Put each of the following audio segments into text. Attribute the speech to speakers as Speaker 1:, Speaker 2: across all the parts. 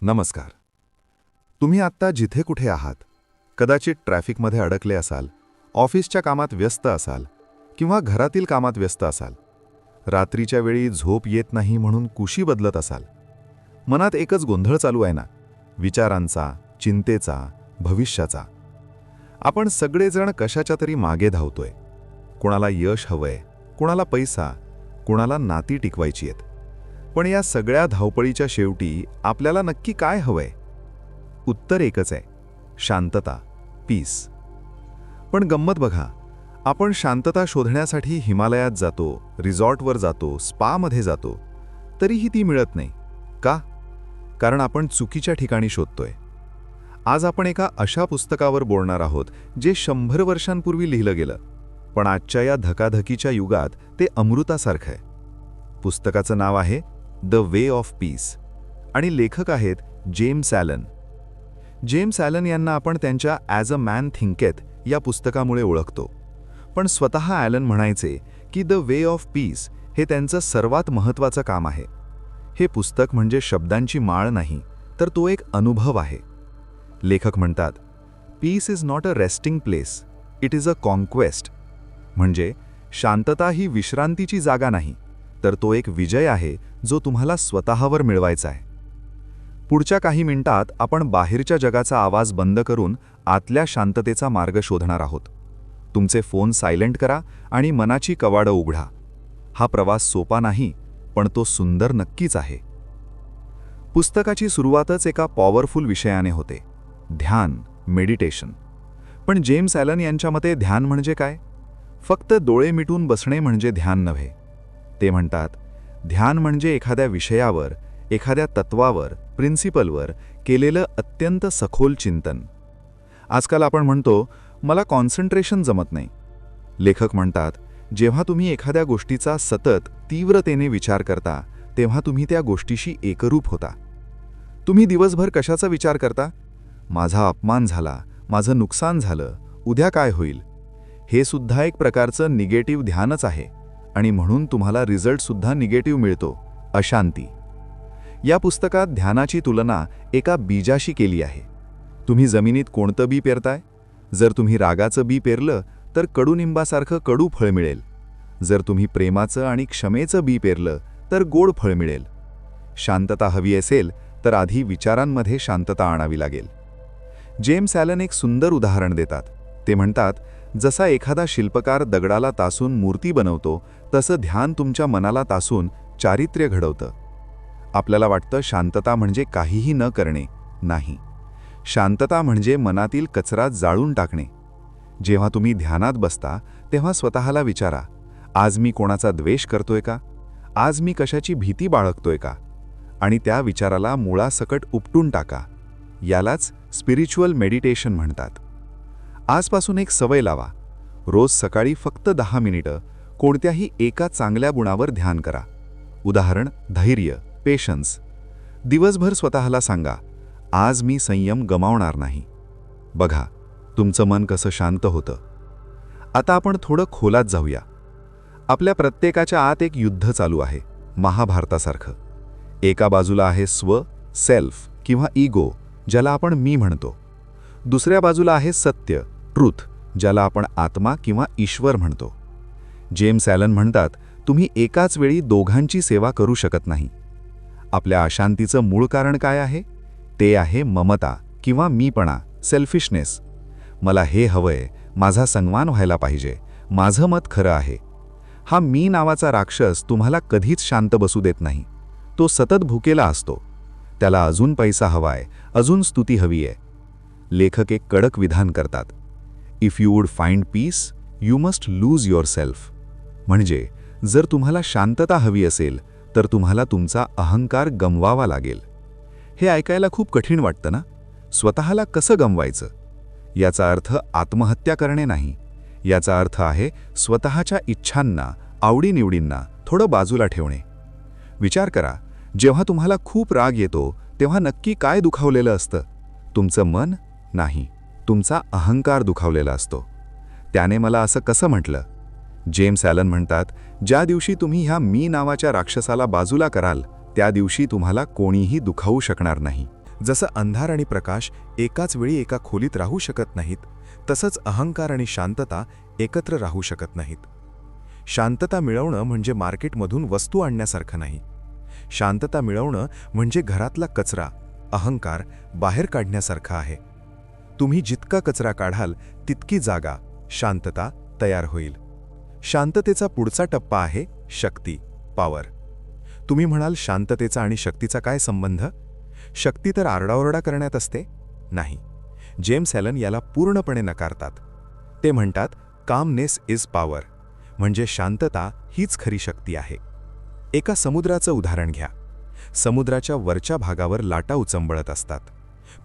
Speaker 1: नमस्कार. तुम्ही आत्ता जिथे कुठे आहात, कदाचित ट्रॅफिकमध्ये अडकले असाल, ऑफिसच्या कामात व्यस्त असाल किंवा घरातील कामात व्यस्त असाल. रात्रीच्या वेळी झोप येत नाही म्हणून कुशी बदलत असाल. मनात एकच गोंधळ चालू आहे ना, विचारांचा, चिंतेचा, भविष्याचा. आपण सगळेजण कशाच्या तरी मागे धावतोय. कोणाला यश हवंय, कोणाला पैसा, कोणाला नाती टिकवायची आहेत. पण या सगळ्या धावपळीच्या शेवटी आपल्याला नक्की काय हवंय? उत्तर एकच आहे, शांतता, पीस. पण गंमत बघा, आपण शांतता शोधण्यासाठी हिमालयात जातो, रिसॉर्टवर जातो, स्पामध्ये जातो, तरीही ती मिळत नाही. का? कारण आपण चुकीच्या ठिकाणी शोधतोय. आज आपण एका अशा पुस्तकावर बोलणार आहोत जे 100 वर्षांपूर्वी लिहिलं गेलं, पण आजच्या या धकाधकीच्या युगात ते अमृतासारखं आहे. पुस्तकाचं नाव आहे द वे ऑफ पीस आणि लेखक आहेत जेम्स ॲलन. जेम्स ॲलन यांना आपण त्यांच्या ॲज अ मॅन थिंकेथ या पुस्तकामुळे ओळखतो. पण स्वतः ॲलन म्हणायचे की द वे ऑफ पीस हे त्यांचं सर्वात महत्त्वाचं काम आहे. हे पुस्तक म्हणजे शब्दांची माळ नाही, तर तो एक अनुभव आहे. लेखक म्हणतात, peace is not a resting place, it is a conquest. म्हणजे शांतता ही विश्रांतीची जागा नाही, तर तो एक विजय आहे जो तुम्हाला स्वतःवर मिळवायचा आहे. पुढच्या काही मिनिटात आपण बाहेरच्या जगाचा आवाज बंद करून आतल्या शांततेचा मार्ग शोधणार आहोत. तुमचे फोन सायलेंट करा आणि मनाची कवाडं उघडा. हा प्रवास सोपा नाही, पण तो सुंदर नक्कीच आहे. पुस्तकाची सुरुवातच एका पॉवरफुल विषयाने होते, ध्यान, मेडिटेशन. पण जेम्स ॲलन यांच्या मते ध्यान म्हणजे काय? फक्त डोळे मिटून बसणे म्हणजे ध्यान नव्हे. ते म्हणतात, ध्यान म्हणजे एखाद्या विषयावर, एखाद्या तत्वावर, प्रिन्सिपलवर केलेलं अत्यंत सखोल चिंतन. आजकाल आपण म्हणतो, मला कॉन्सन्ट्रेशन जमत नाही. लेखक म्हणतात, जेव्हा तुम्ही एखाद्या गोष्टीचा सतत तीव्रतेने विचार करता, तेव्हा तुम्ही त्या गोष्टीशी एकरूप होता. तुम्ही दिवसभर कशाचा विचार करता? माझा अपमान झाला, माझं नुकसान झालं, उद्या काय होईल? हे सुद्धा एक प्रकारचं निगेटिव्ह ध्यानच आहे आणि म्हणून तुम्हाला रिझल्टसुद्धा निगेटिव्ह मिळतो, अशांती. या पुस्तकात ध्यानाची तुलना एका बीजाशी केली आहे. तुम्ही जमिनीत कोणतं बी पेरताय? जर तुम्ही रागाचं बी पेरलं तर कडुनिंबासारखं कडू फळ मिळेल. जर तुम्ही प्रेमाचं आणि क्षमेचं बी पेरलं तर गोड फळ मिळेल. शांतता हवी असेल तर आधी विचारांमध्ये शांतता आणावी लागेल. जेम्स ॲलन एक सुंदर उदाहरण देतात. ते म्हणतात, जसा एखादा शिल्पकार दगडाला तासून मूर्ती बनवतो, तसं ध्यान तुमच्या मनाला तासून चारित्र्य घडवतं. आपल्याला वाटतं शांतता म्हणजे काहीही न करणे. नाही, शांतता म्हणजे मनातील कचरा जाळून टाकणे. जेव्हा तुम्ही ध्यानात बसता तेव्हा स्वतःला विचारा, आज मी कोणाचा द्वेष करतोय का? आज मी कशाची भीती बाळगतोय का? आणि त्या विचाराला मुळासकट उपटून टाका. यालाच स्पिरिच्युअल मेडिटेशन म्हणतात. आजपासून एक सवय लावा. रोज सकाळी फक्त 10 मिनिटं कोणत्याही एका चांगल्या गुणावर ध्यान करा. उदाहरण, धैर्य, पेशन्स. दिवसभर स्वतःला सांगा, आज मी संयम गमावणार नाही. बघा, तुमचं मन कसं शांत होतं. आता आपण थोडं खोलात जाऊया. आपल्या प्रत्येकाच्या आत एक युद्ध चालू आहे, महाभारतासारखं. एका बाजूला आहे स्व, सेल्फ किंवा इगो, ज्याला आपण मी म्हणतो. दुसऱ्या बाजूला आहे सत्य, ट्रूथ, ज्याला आपण आत्मा किंवा ईश्वर म्हणतो. जेम्स ॲलन म्हणतात, तुम्ही एकाच वेळी दोघांची सेवा करू शकत नाही. आपल्या अशांतीचं मूळ कारण काय आहे? ते आहे ममता किंवा मीपणा, सेल्फिशनेस. मला हे हवंय, माझा सन्मान व्हायला पाहिजे, माझं मत खरं आहे. हा मी नावाचा राक्षस तुम्हाला कधीच शांत बसू देत नाही. तो सतत भुकेला असतो. त्याला अजून पैसा हवाय, अजून स्तुती हवी आहे. लेखक एक कडक विधान करतात, if you would find peace, you must lose your self. म्हणजे जर तुम्हाला शांतता हवी असेल तर तुम्हाला तुमचा अहंकार गमवावा लागेल. हे ऐकायला खूप कठीण वाटतं ना? स्वतःला कसं गमवायचं? याचा अर्थ आत्महत्या करणे नाही. याचा अर्थ आहे स्वतःच्या इच्छांना, आवडीनिवडींना थोडं बाजूला ठेवणे. विचार करा, जेव्हा तुम्हाला खूप राग येतो तेव्हा नक्की काय दुखावलेलं असतं? तुमचं मन नाही, तुमचा अहंकार दुखावलेला असतो. त्याने मला असं कसं म्हटलं? जेम्स ॲलन म्हणतात, ज्या दिवशी तुम्ही ह्या मी नावाच्या राक्षसाला बाजूला कराल, त्या दिवशी तुम्हाला कोणीही दुखावू शकणार नाही. जसं अंधार आणि प्रकाश एकाच वेळी एका खोलीत राहू शकत नाहीत, तसंच अहंकार आणि शांतता एकत्र राहू शकत नाहीत. शांतता मिळवणं म्हणजे मार्केटमधून वस्तू आणण्यासारखं नाही. शांतता मिळवणं म्हणजे घरातला कचरा, अहंकार बाहेर काढण्यासारखं आहे. तुम्ही जितका कचरा काढाल तितकी जागा, शांतता तयार होईल. शांततेचा पुढचा टप्पा आहे शक्ती, पॉवर. तुम्ही म्हणाल, शांततेचा आणि शक्तीचा काय संबंध? शक्ती तर आरडाओरडा करण्यात असते? नाही. जेम्स ॲलन याला पूर्णपणे नकारतात. ते म्हणतात, कामनेस इज पॉवर, म्हणजे शांतता हीच खरी शक्ती आहे. एका समुद्राचं उदाहरण घ्या. समुद्राच्या वरच्या भागावर लाटा उचंबळत असतात,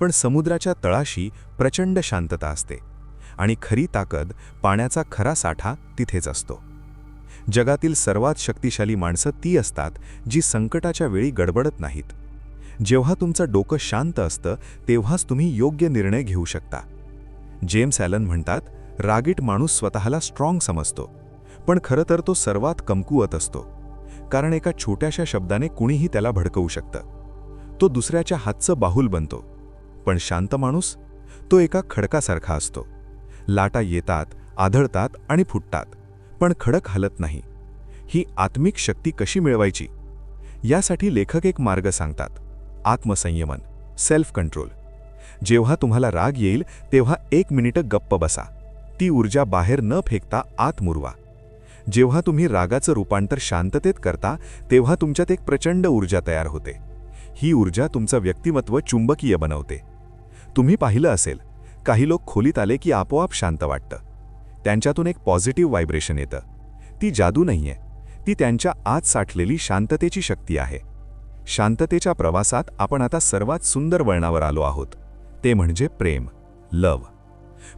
Speaker 1: पण समुद्राच्या तळाशी प्रचंड शांतता असते आणि खरी ताकद, पाण्याचा खरा साठा तिथेच असतो. जगातील सर्वात शक्तिशाली माणसं ती असतात जी संकटाच्या वेळी गडबडत नाहीत. जेव्हा तुमचं डोकं शांत असतं तेव्हाच तुम्ही योग्य निर्णय घेऊ शकता. जेम्स ॲलन म्हणतात, रागीट माणूस स्वतःला स्ट्रॉंग समजतो, पण खरं तर तो सर्वात कमकुवत असतो, कारण एका छोट्याशा शब्दाने कुणीही त्याला भडकवू शकतं. तो दुसऱ्याच्या हातचं बाहुल बनतो. पण शांत माणूस, तो एका खडकासारखा असतो. लाटा येतात, आदळतात आणि फुटतात, पण खडक हलत नाही. ही आत्मिक शक्ती कशी मिळवायची? यासाठी लेखक एक मार्ग सांगतात, आत्मसंयमन, सेल्फ कंट्रोल. जेव्हा तुम्हाला राग येईल तेव्हा 1 मिनिट गप्प बसा. ती ऊर्जा बाहेर न फेकता आत मुरवा. जेव्हा तुम्ही रागाचं रूपांतर शांततेत करता तेव्हा तुमच्यात एक प्रचंड ऊर्जा तयार होते. ही ऊर्जा तुमचं व्यक्तिमत्व चुंबकीय बनवते. तुम्ही पाहिलं असेल, काही लोक खोलीत आले की आपोआप शांत वाटतं. त्यांच्यातून एक पॉझिटिव्ह व्हायब्रेशन येतं. ती जादू नाहीये, ती त्यांच्या आत साठलेली शांततेची शक्ती आहे. शांततेच्या प्रवासात आपण आता सर्वात सुंदर वळणावर आलो आहोत, ते म्हणजे प्रेम, लव्ह.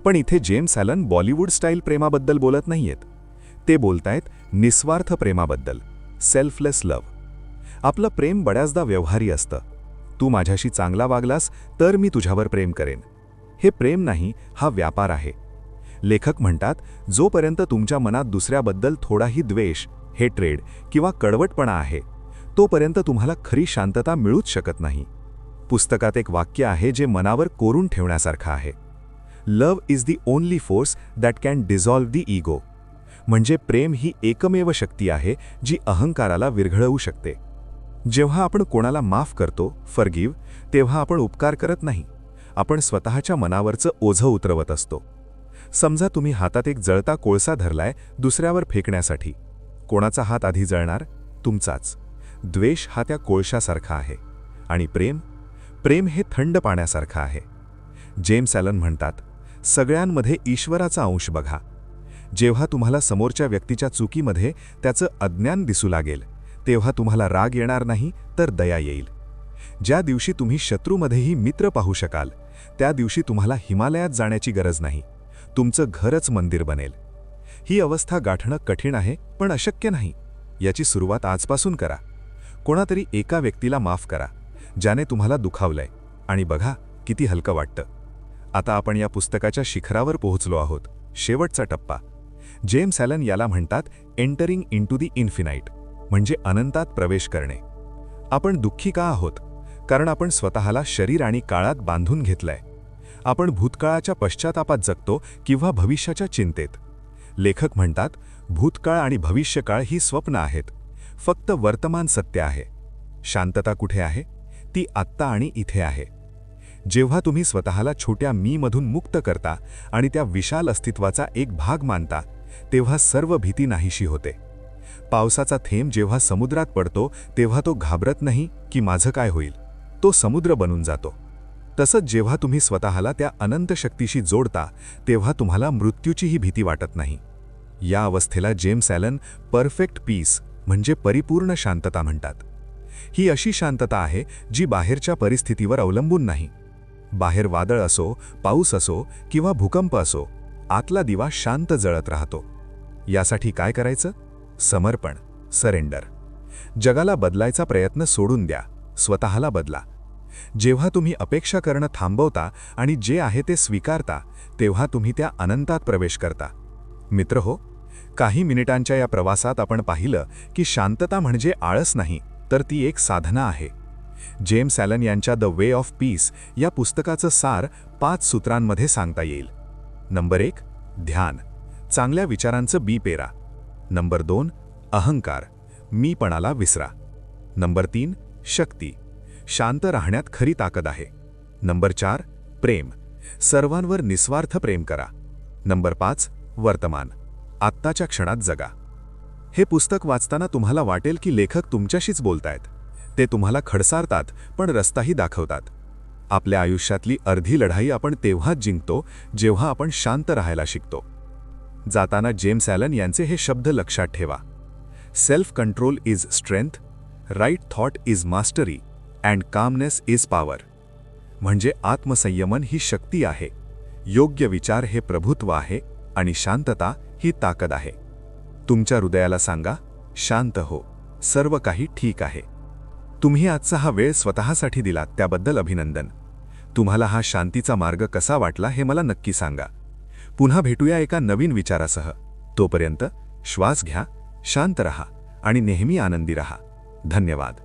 Speaker 1: पण इथे जेम्स ॲलन बॉलिवूड स्टाईल प्रेमाबद्दल बोलत नाहीयेत. ते बोलतायत निस्वार्थ प्रेमाबद्दल, सेल्फलेस लव्ह. आपलं प्रेम बऱ्याचदा व्यवहारी असतं. तू माझ्याशी चांगला वागलास तर मी तुझ्यावर प्रेम करेन. हे प्रेम नाही, हा व्यापार आहे. लेखक म्हणतात, जोपर्यंत तुमच्या मनात दुसऱ्याबद्दल थोडाही द्वेष, हेट्रेड किंवा कडवटपणा आहे, तोपर्यंत तुम्हाला खरी शांतता मिळूच शकत नाही. पुस्तकात एक वाक्य आहे जे मनावर कोरून ठेवण्यासारखं आहे. Love is the only force that can dissolve the ego. म्हणजे प्रेम ही एकमेव शक्ती आहे जी अहंकाराला विरघळवू शकते. जेव्हा आपण कोणाला माफ करतो, फॉरगिव्ह, तेव्हा आपण उपकार करत नाही, आपण स्वतःच्या मनावरचं ओझं उतरवत असतो. समजा तुम्ही हातात एक जळता कोळसा धरलाय दुसऱ्यावर फेकण्यासाठी. कोणाचा हात आधी जळणार? तुमचाच. द्वेष हा त्या कोळशासारखा आहे आणि प्रेम हे थंड पाण्यासारखं आहे. जेम्स ॲलन म्हणतात, सगळ्यांमध्ये ईश्वराचा अंश बघा. जेव्हा तुम्हाला समोरच्या व्यक्तीच्या चुकीमध्ये त्याचं अज्ञान दिसू लागेल तेव्हा तुम्हाला राग येणार नाही तर दया येईल. ज्या दिवशी तुम्ही शत्रूमध्येही मित्र पाहू शकाल त्या दिवशी तुम्हाला हिमालयात जाण्याची गरज नाही, तुमचं घरच मंदिर बनेल. ही अवस्था गाठणं कठीण आहे पण अशक्य नाही. याची सुरुवात आजपासून करा. कोणातरी एका व्यक्तीला माफ करा ज्याने तुम्हाला दुखावलंय आणि बघा किती हलकं वाटतं. आता आपण या पुस्तकाच्या शिखरावर पोहोचलो आहोत. शेवटचा टप्पा. जेम्स ॲलन याला म्हणतात एंटरिंग इनटू दी इन्फिनाइट, म्हणजे अनंतात प्रवेश करणे. आपण दुःखी का आहोत? कारण आपण स्वतःला शरीर आणि काळात बांधून घेतलंय. आपण भूतकाळाच्या पश्चातापात जगतो किंवा भविष्याच्या चिंतेत. लेखक म्हणतात, भूतकाळ आणि भविष्यकाळ ही स्वप्न आहेत, फक्त वर्तमान सत्य आहे. शांतता कुठे आहे? ती आत्ता आणि इथे आहे. जेव्हा तुम्ही स्वतःला छोट्या मीमधून मुक्त करता आणि त्या विशाल अस्तित्वाचा एक भाग मानता तेव्हा सर्व भीती नाहीशी होते. पावसाचा थेंब जेव्हा समुद्रात पडतो तेव्हा तो घाबरत नाही की माझं काय होईल, तो समुद्र बनून जातो. तसंच जेव्हा तुम्ही स्वतःला त्या अनंत शक्तीशी जोडता तेव्हा तुम्हाला मृत्यूचीही भीती वाटत नाही. या अवस्थेला जेम्स ॲलन परफेक्ट पीस म्हणजे परिपूर्ण शांतता म्हणतात. ही अशी शांतता आहे जी बाहेरच्या परिस्थितीवर अवलंबून नाही. बाहेर वादळ असो, पाऊस असो किंवा भूकंप असो, आतला दिवा शांत जळत राहतो. यासाठी काय करायचं? समर्पण, सरेंडर. जगाला बदलायचा प्रयत्न सोडून द्या, स्वतःला बदला. जेव्हा तुम्ही अपेक्षा करणं थांबवता आणि जे आहे ते स्वीकारता तेव्हा तुम्ही त्या अनंतात प्रवेश करता. मित्रहो, काही मिनिटांच्या या प्रवासात आपण पाहिलं की शांतता म्हणजे आळस नाही तर ती एक साधना आहे. जेम्स ॲलन यांच्या द वे ऑफ पीस या पुस्तकाचं सार 5 सूत्रांमध्ये सांगता येईल. नंबर 1, ध्यान, चांगल्या विचारांचं बी पेरा. नंबर 2, अहंकार, मीपणाला विसरा. नंबर 3, शक्ती, शांत राहण्यात खरी ताकद आहे. नंबर 4, प्रेम, सर्वांवर निस्वार्थ प्रेम करा. नंबर 5, वर्तमान, आत्ताच्या क्षणात जगा. हे पुस्तक वाचताना तुम्हाला वाटेल की लेखक तुमच्याशीच बोलतायत. ते तुम्हाला खडसारतात पण रस्ताही दाखवतात. आपल्या आयुष्यातली अर्धी लढाई आपण तेव्हाच जिंकतो जेव्हा आपण शांत राहायला शिकतो. जाताना जेम्स ॲलन यांचे हे शब्द लक्षात ठेवा. Self control is strength, right thought is mastery and calmness is power. म्हणजे आत्मसंयमन ही शक्ती आहे, योग्य विचार हे प्रभुत्व आहे आणि शांतता ही ताकद आहे. तुमच्या हृदयाला सांगा, शांत हो, सर्व काही ठीक आहे. तुम्ही आजचा हा वेळ स्वतःसाठी दिलात त्याबद्दल अभिनंदन. तुम्हाला हा शांतीचा मार्ग कसा वाटला हे मला नक्की सांगा. पुन्हा भेटूया एका नवीन विचारासह. तोपर्यंत श्वास घ्या, शांत रहा आणि नेहमी आनंदी रहा. धन्यवाद.